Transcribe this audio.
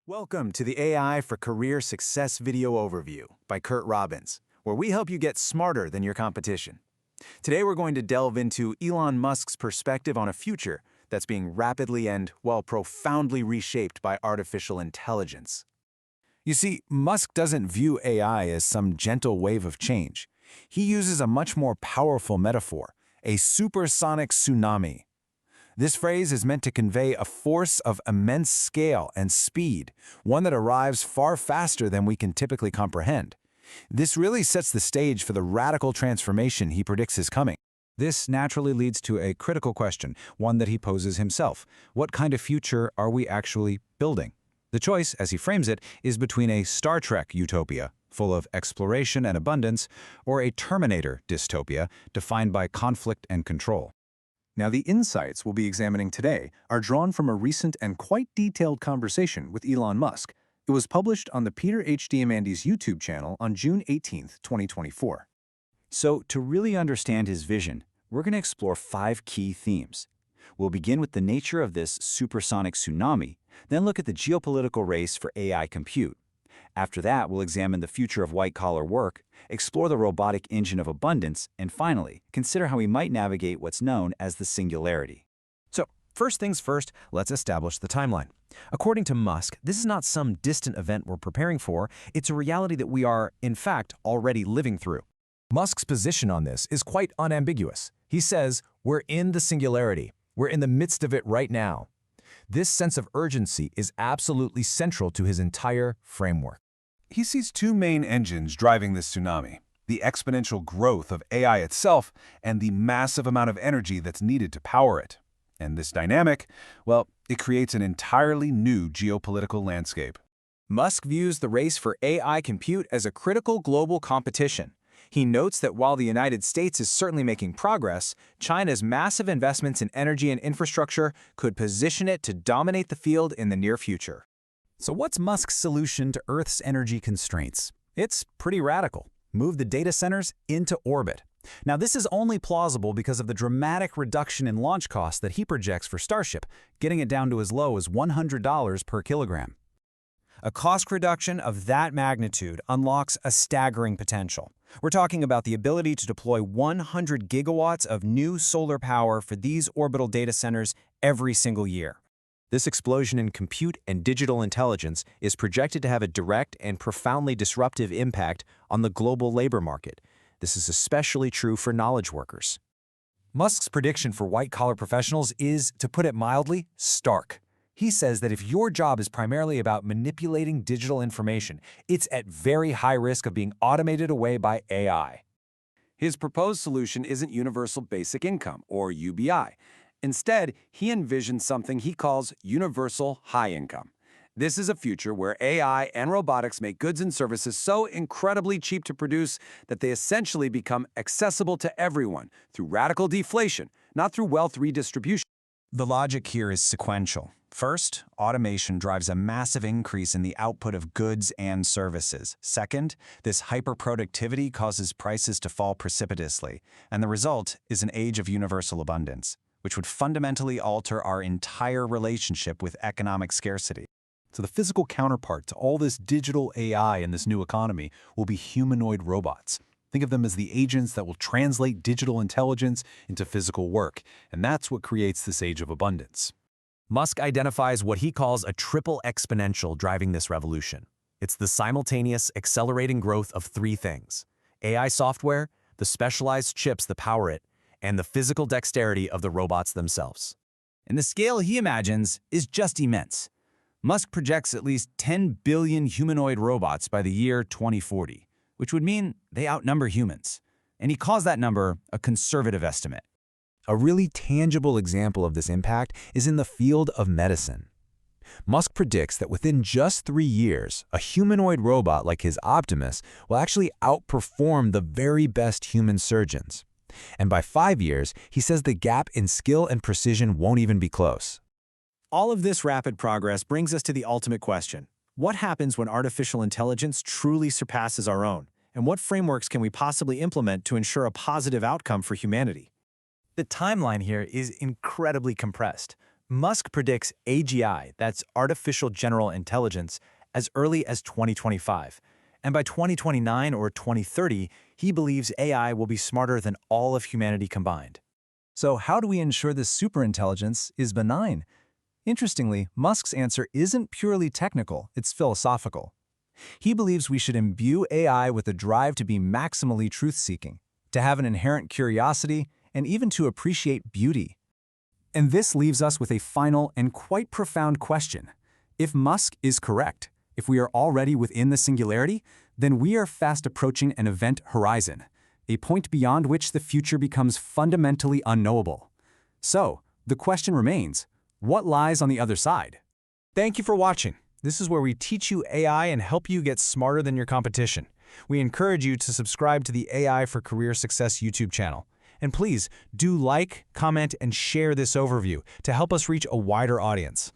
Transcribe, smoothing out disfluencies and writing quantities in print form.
Welcome to the AI for Career Success video overview by Curt Robbins, where we help you get smarter than your competition. Today we're going to delve into Elon Musk's perspective on a future that's being rapidly and, well, profoundly reshaped by artificial intelligence. You see, Musk doesn't view AI as some gentle wave of change. He uses a much more powerful metaphor, a supersonic tsunami. This phrase is meant to convey a force of immense scale and speed, one that arrives far faster than we can typically comprehend. This really sets the stage for the radical transformation he predicts is coming. This naturally leads to a critical question, one that he poses himself. What kind of future are we actually building? The choice, as he frames it, is between a Star Trek utopia, full of exploration and abundance, or a Terminator dystopia, defined by conflict and control. Now, the insights we'll be examining today are drawn from a recent and quite detailed conversation with Elon Musk. It was published on the Peter H. Diamandis YouTube channel on June 18, 2024. So, to really understand his vision, we're going to explore 5 key themes. We'll begin with the nature of this supersonic tsunami, then look at the geopolitical race for AI compute. After that, we'll examine the future of white-collar work, explore the robotic engine of abundance, and finally, consider how we might navigate what's known as the singularity. So, first things first, let's establish the timeline. According to Musk, this is not some distant event we're preparing for, it's a reality that we are, in fact, already living through. Musk's position on this is quite unambiguous. He says, we're in the singularity. We're in the midst of it right now. This sense of urgency is absolutely central to his entire framework. He sees 2 main engines driving this tsunami: the exponential growth of AI itself and the massive amount of energy that's needed to power it. And this dynamic, well, it creates an entirely new geopolitical landscape. Musk views the race for AI compute as a critical global competition. He notes that while the United States is certainly making progress, China's massive investments in energy and infrastructure could position it to dominate the field in the near future. So what's Musk's solution to Earth's energy constraints? It's pretty radical. Move the data centers into orbit. Now, this is only plausible because of the dramatic reduction in launch costs that he projects for Starship, getting it down to as low as $100 per kilogram. A cost reduction of that magnitude unlocks a staggering potential. We're talking about the ability to deploy 100 gigawatts of new solar power for these orbital data centers every single year. This explosion in compute and digital intelligence is projected to have a direct and profoundly disruptive impact on the global labor market. This is especially true for knowledge workers. Musk's prediction for white-collar professionals is, to put it mildly, stark. He says that if your job is primarily about manipulating digital information, it's at very high risk of being automated away by AI. His proposed solution isn't universal basic income, or UBI. Instead, he envisions something he calls universal high income. This is a future where AI and robotics make goods and services so incredibly cheap to produce that they essentially become accessible to everyone through radical deflation, not through wealth redistribution. The logic here is sequential. First, automation drives a massive increase in the output of goods and services. Second, this hyperproductivity causes prices to fall precipitously, and the result is an age of universal abundance, which would fundamentally alter our entire relationship with economic scarcity. So the physical counterpart to all this digital AI in this new economy will be humanoid robots. Think of them as the agents that will translate digital intelligence into physical work, and that's what creates this age of abundance. Musk identifies what he calls a triple exponential driving this revolution. It's the simultaneous accelerating growth of 3 things: AI software, the specialized chips that power it, and the physical dexterity of the robots themselves. And the scale he imagines is just immense. Musk projects at least 10 billion humanoid robots by the year 2040, which would mean they outnumber humans. And he calls that number a conservative estimate. A really tangible example of this impact is in the field of medicine. Musk predicts that within just 3 years, a humanoid robot like his Optimus will actually outperform the very best human surgeons. And by 5 years, he says the gap in skill and precision won't even be close. All of this rapid progress brings us to the ultimate question. What happens when artificial intelligence truly surpasses our own? And what frameworks can we possibly implement to ensure a positive outcome for humanity? The timeline here is incredibly compressed. Musk predicts AGI, that's Artificial General Intelligence, as early as 2025. And by 2029 or 2030, he believes AI will be smarter than all of humanity combined. So how do we ensure this superintelligence is benign? Interestingly, Musk's answer isn't purely technical, it's philosophical. He believes we should imbue AI with a drive to be maximally truth-seeking, to have an inherent curiosity, and even to appreciate beauty. And this leaves us with a final and quite profound question. If Musk is correct, if we are already within the singularity, then we are fast approaching an event horizon, a point beyond which the future becomes fundamentally unknowable. So, the question remains, what lies on the other side? Thank you for watching. This is where we teach you AI and help you get smarter than your competition. We encourage you to subscribe to the AI for Career Success YouTube channel. And please do like, comment, and share this overview to help us reach a wider audience.